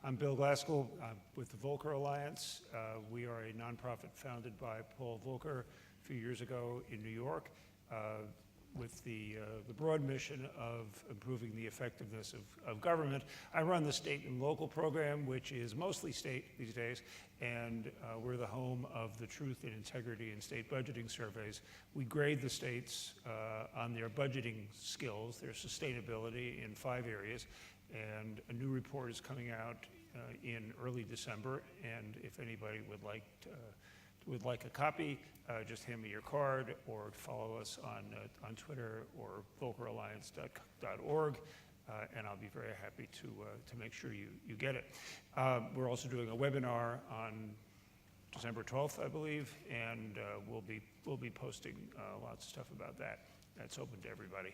I'm Bill Glasgall with the Volcker Alliance. We are a nonprofit founded by Paul Volcker a few years ago in New York with the broad mission of improving the effectiveness of government. I run the state and local program, which is mostly state these days, and we're the home of the Truth and Integrity in State Budgeting Surveys. We grade the states on their budgeting skills, their sustainability in 5 areas, and a new report is coming out in early December, and if anybody would like a copy, just hand me your card or follow us on Twitter or volkeralliance.org, and I'll be very happy to make sure you get it. We're also doing a webinar on December 12th, I believe, and we'll be posting lots of stuff about that. That's open to everybody.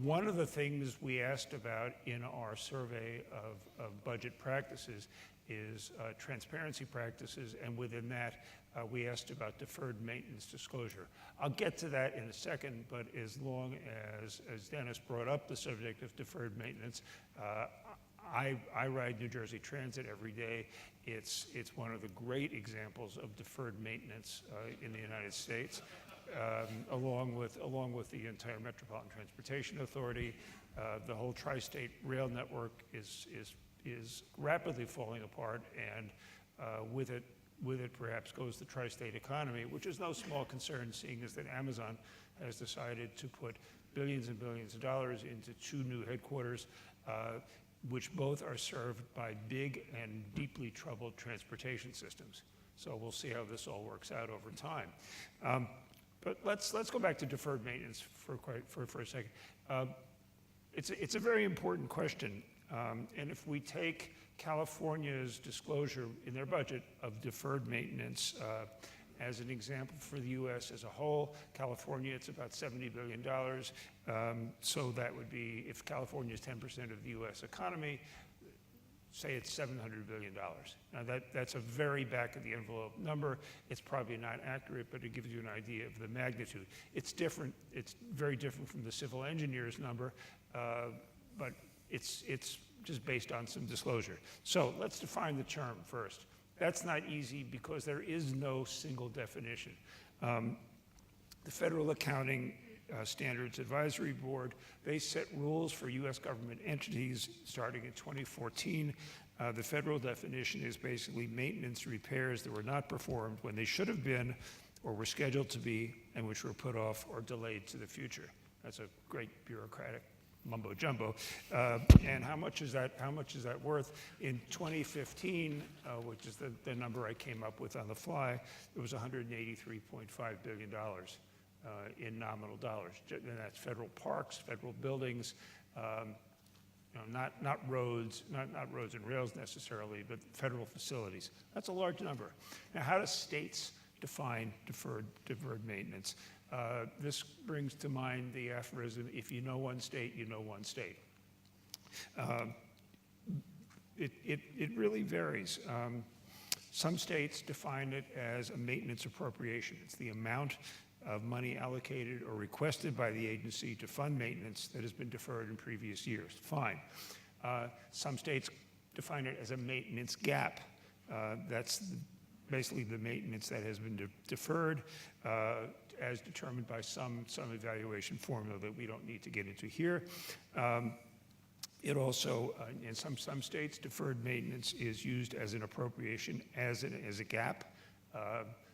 One of the things we asked about in our survey of budget practices is transparency practices, and within that, we asked about deferred maintenance disclosure. I'll get to that in a second, but as long as Dennis brought up the subject of deferred maintenance, I ride New Jersey Transit every day. It's one of the great examples of deferred maintenance in the United States. Along with the entire Metropolitan Transportation Authority, the whole tri-state rail network is rapidly falling apart, and with it perhaps goes the tri-state economy, which is no small concern, seeing as that Amazon has decided to put billions and billions of dollars into 2 new headquarters, which both are served by big and deeply troubled transportation systems. So we'll see how this all works out over time. But let's go back to deferred maintenance for a second. It's a very important question, and if we take California's disclosure in their budget of deferred maintenance as an example for the U.S. as a whole, California, it's about $70 billion. So that would be, if California is 10% of the U.S. economy, say it's $700 billion. Now that's a very back of the envelope number. It's probably not accurate, but it gives you an idea of the magnitude. It's different, it's very different from the civil engineer's number, but it's just based on some disclosure. So let's define the term first. That's not easy because there is no single definition. The Federal Accounting Standards Advisory Board, they set rules for U.S. government entities starting in 2014. The federal definition is basically maintenance repairs that were not performed when they should have been or were scheduled to be, and which were put off or delayed to the future. That's a great bureaucratic mumbo jumbo. And how much is that worth? In 2015, which is the number I came up with on the fly, it was $183.5 billion. In nominal dollars, and that's federal parks, federal buildings, not roads, not roads and rails necessarily, but federal facilities. That's a large number. Now, how do states define deferred maintenance? This brings to mind the aphorism: "If you know one state, you know one state." It really varies. Some states define it as a maintenance appropriation. It's the amount of money allocated or requested by the agency to fund maintenance that has been deferred in previous years. Fine. Some states define it as a maintenance gap. That's basically the maintenance that has been deferred as determined by some evaluation formula that we don't need to get into here. It also, in some states, deferred maintenance is used as an appropriation as a gap.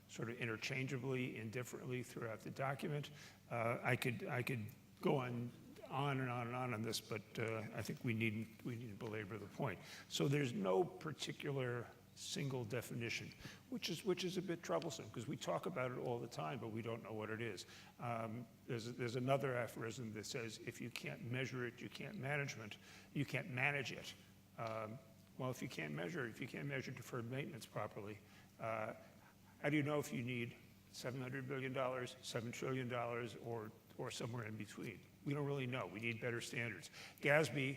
Sort of interchangeably, indifferently throughout the document. I could go on and on this, but I think we needn't belabor the point. So there's no particular single definition, which is a bit troublesome because we talk about it all the time, but we don't know what it is. There's another aphorism that says, if you can't measure it, you can't manage it. Well, if you can't measure deferred maintenance properly, how do you know if you need $700 billion, $7 trillion, or somewhere in between? We don't really know. We need better standards. GASB,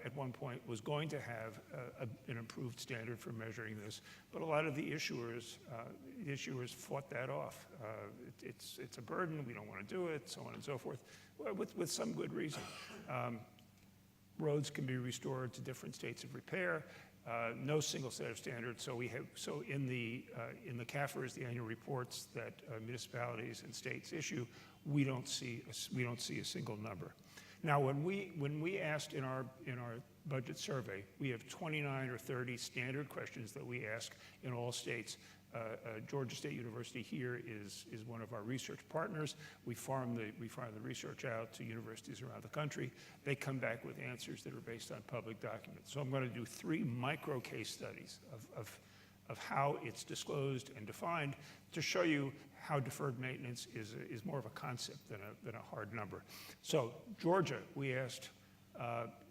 at one point, was going to have an improved standard for measuring this, but a lot of the issuers fought that off. It's a burden. We don't want to do it, so on and so forth, with some good reason. roads can be restored to different states of repair. No single set of standards. So in the CAFRs, the annual reports that municipalities and states issue, we don't see a single number. Now, when we asked in our budget survey, we have 29 or 30 standard questions that we ask in all states. Georgia State University here is one of our research partners. We farm the research out to universities around the country. They come back with answers that are based on public documents. So I'm going to do 3 micro case studies of how it's disclosed and defined to show you how deferred maintenance is more of a concept than a hard number. So Georgia, we asked,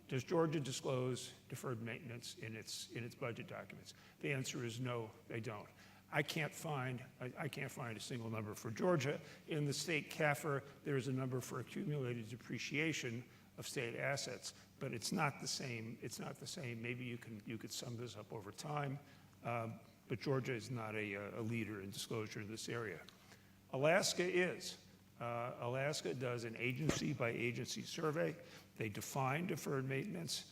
does Georgia disclose deferred maintenance in its budget documents? The answer is no, they don't. I can't find a single number for Georgia. In the state CAFR, there is a number for accumulated depreciation of state assets, but it's not the same. It's not the same. Maybe you could sum this up over time, but Georgia is not a leader in disclosure in this area. Alaska is. Alaska does an agency-by-agency survey. They define deferred maintenance.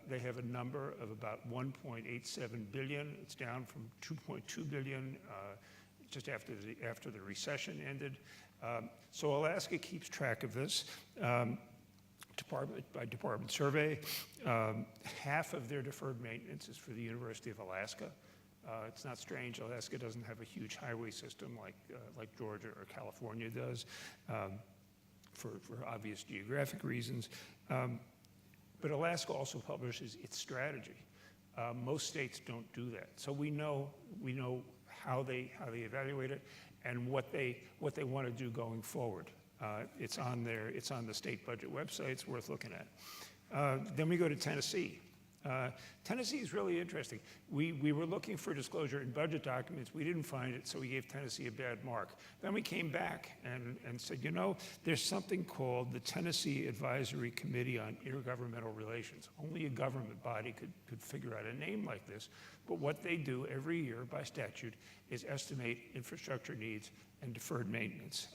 They have a number of about 1.87 billion. It's down from 2.2 billion just after the recession ended. So Alaska keeps track of this. Department by department survey. Half of their deferred maintenance is for the University of Alaska. It's not strange. Alaska doesn't have a huge highway system like Georgia or California does, for obvious geographic reasons. But Alaska also publishes its strategy. Most states don't do that. So we know how they evaluate it and what they want to do going forward. It's on the state budget website. It's worth looking at. Then we go to Tennessee. Tennessee is really interesting. We were looking for disclosure in budget documents. We didn't find it, so we gave Tennessee a bad mark. Then we came back and said, there's something called the Tennessee Advisory Committee on Intergovernmental Relations. Only a government body could figure out a name like this. But what they do every year by statute is estimate infrastructure needs and deferred maintenance.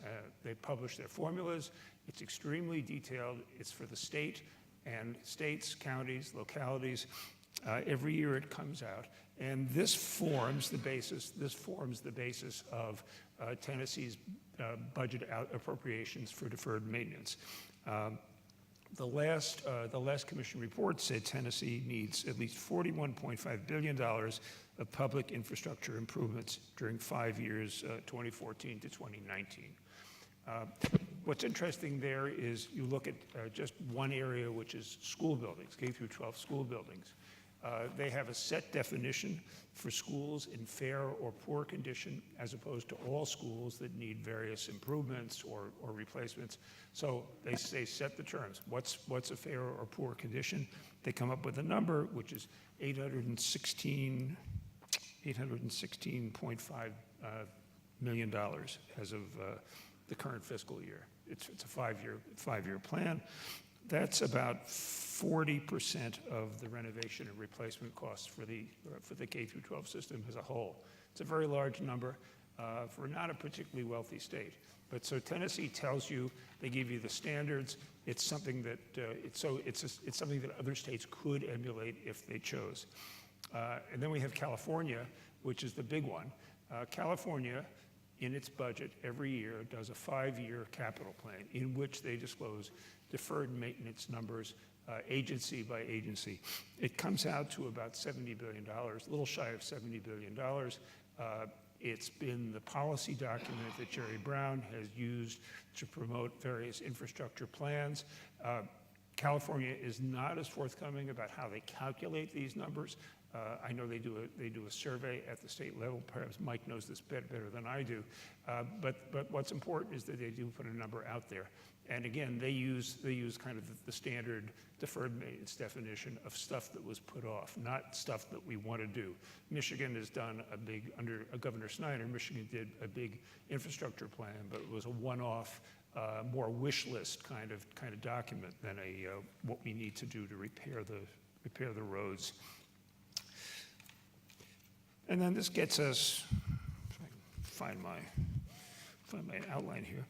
They publish their formulas. It's extremely detailed. It's for the state. And states, counties, localities, every year it comes out, and this forms the basis. This forms the basis of Tennessee's budget appropriations for deferred maintenance. The last commission report said Tennessee needs at least $41.5 billion of public infrastructure improvements during 5 years, 2014 to 2019. What's interesting there is you look at just one area, which is school buildings, K through 12 school buildings. They have a set definition for schools in fair or poor condition, as opposed to all schools that need various improvements or replacements. So they set the terms. What's a fair or poor condition? They come up with a number, which is $816.5 million as of the current fiscal year. It's a five-year plan. That's about 40% of the renovation and replacement costs for the K through 12 system as a whole. It's a very large number for not a particularly wealthy state. But so Tennessee tells you, they give you the standards. It's something that it's something that other states could emulate if they chose. And then we have California, which is the big one. California, in its budget every year, does a 5-year capital plan in which they disclose deferred maintenance numbers agency by agency. It comes out to about $70 billion, a little shy of $70 billion. It's been the policy document that Jerry Brown has used to promote various infrastructure plans. California is not as forthcoming about how they calculate these numbers. I know they do a survey at the state level. Perhaps Mike knows this better than I do. But what's important is that they do put a number out there. And again, they use kind of the standard deferred maintenance definition of stuff that was put off, not stuff that we want to do. Michigan has done under Governor Snyder, Michigan did a big infrastructure plan, but it was a one-off, more wish list kind of document than what we need to do to repair the roads. And then this gets us, if I can find my outline here.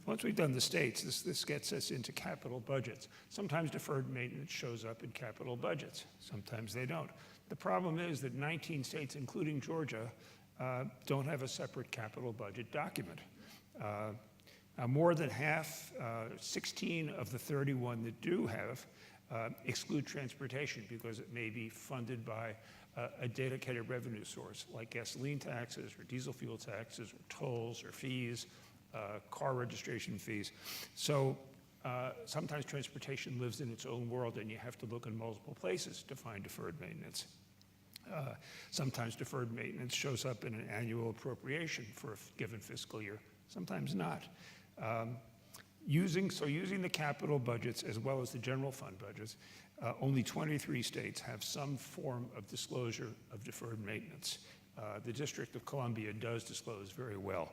once we've done the states, this gets us into capital budgets. Sometimes deferred maintenance shows up in capital budgets. Sometimes they don't. The problem is that 19 states, including Georgia, don't have a separate capital budget document. More than half, 16 of the 31 that do have, exclude transportation because it may be funded by a dedicated revenue source, like gasoline taxes or diesel fuel taxes or tolls or fees, car registration fees. So sometimes transportation lives in its own world and you have to look in multiple places to find deferred maintenance. Sometimes deferred maintenance shows up in an annual appropriation for a given fiscal year, sometimes not. Using the capital budgets as well as the general fund budgets, only 23 states have some form of disclosure of deferred maintenance. The District of Columbia does disclose very well.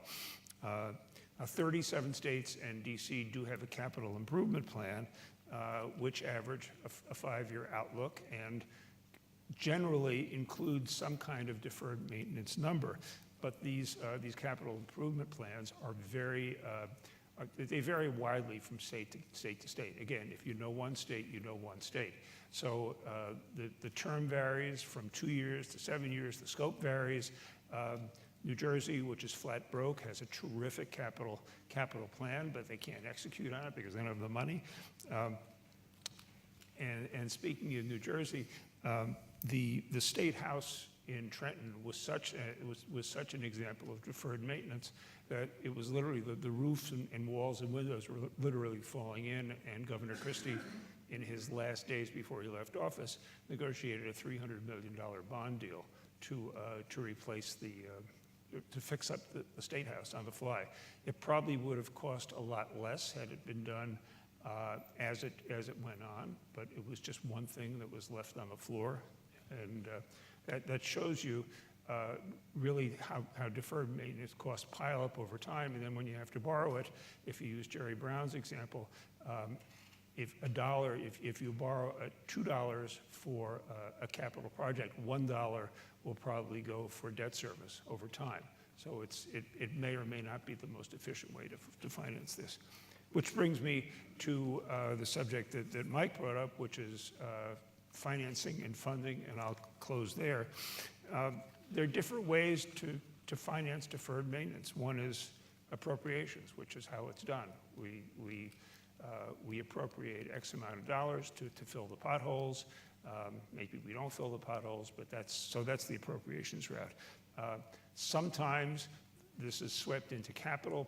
37 states and DC do have a capital improvement plan, which average a 5-year outlook and generally includes some kind of deferred maintenance number. But these capital improvement plans are they vary widely from state to state. Again, if you know one state, you know one state. So the term varies from 2 years to 7 years. The scope varies. New Jersey, which is flat broke, has a terrific capital plan, but they can't execute on it because they don't have the money. And speaking of New Jersey, the State House in Trenton was such an example of deferred maintenance that it was literally the roofs and walls and windows were literally falling in, and Governor Christie, in his last days before he left office, negotiated a $300 million bond deal to replace to fix up the State House on the fly. It probably would have cost a lot less had it been done as it went on, but it was just one thing that was left on the floor, and that shows you really how deferred maintenance costs pile up over time, and then when you have to borrow it, if you use Jerry Brown's example, if you borrow $2 for a capital project, $1 will probably go for debt service over time. So it may or may not be the most efficient way to finance this. Which brings me to the subject that Mike brought up, which is financing and funding, and I'll close there. There are different ways to finance deferred maintenance. One is appropriations, which is how it's done. We appropriate X amount of dollars to fill the potholes. Maybe we don't fill the potholes, but that's the appropriations route. Sometimes this is swept into capital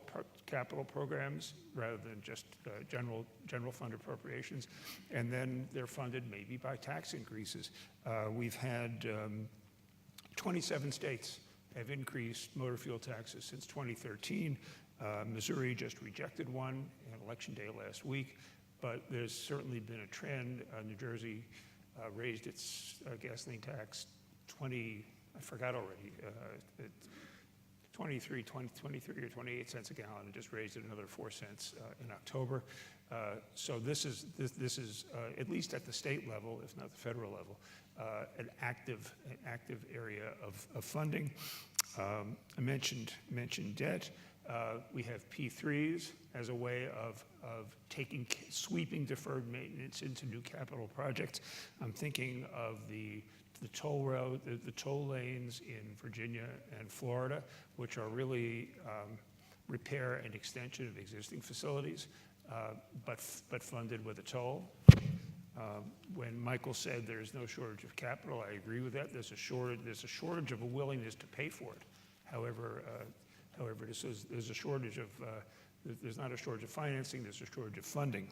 programs rather than just general fund appropriations, and then they're funded maybe by tax increases. We've had 27 states have increased motor fuel taxes since 2013. Missouri just rejected one on Election Day last week, but there's certainly been a trend. New Jersey raised its gasoline tax 23 or 28 cents a gallon, and just raised it another 4 cents in October. So this is at least at the state level, if not the federal level, an active area of funding. I mentioned debt. We have P3s as a way of sweeping deferred maintenance into new capital projects. I'm thinking of the toll road, the toll lanes in Virginia and Florida, which are really repair and extension of existing facilities, but funded with a toll. When Michael said there's no shortage of capital, I agree with that. There's a shortage of a willingness to pay for it. However, there's a shortage of there's not a shortage of financing. There's a shortage of funding.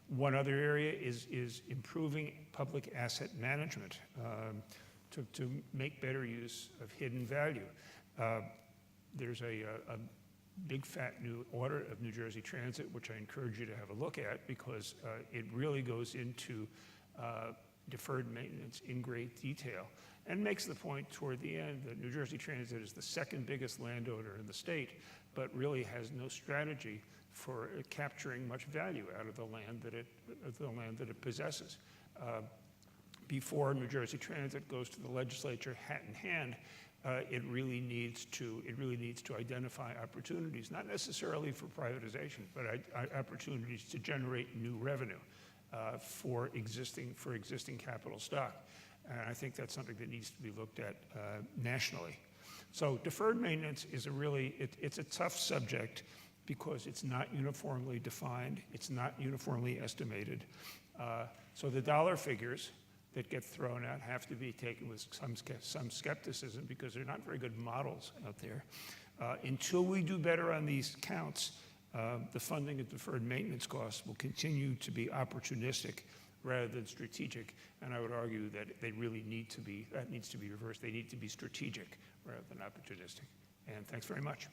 One other area is improving public asset management to make better use of hidden value. There's a big fat new audit of New Jersey Transit, which I encourage you to have a look at, because it really goes into deferred maintenance in great detail and makes the point toward the end that New Jersey Transit is the second biggest landowner in the state, but really has no strategy for capturing much value out of the land that it possesses. Before New Jersey Transit goes to the legislature hat in hand, it really needs to identify opportunities, not necessarily for privatization, but opportunities to generate new revenue for existing capital stock. And I think that's something that needs to be looked at nationally. So deferred maintenance is it's a tough subject because it's not uniformly defined, it's not uniformly estimated. So the dollar figures that get thrown out have to be taken with some skepticism because they're not very good models out there. Until we do better on these counts, the funding of deferred maintenance costs will continue to be opportunistic rather than strategic. And I would argue that that needs to be reversed. They need to be strategic rather than opportunistic. And thanks very much.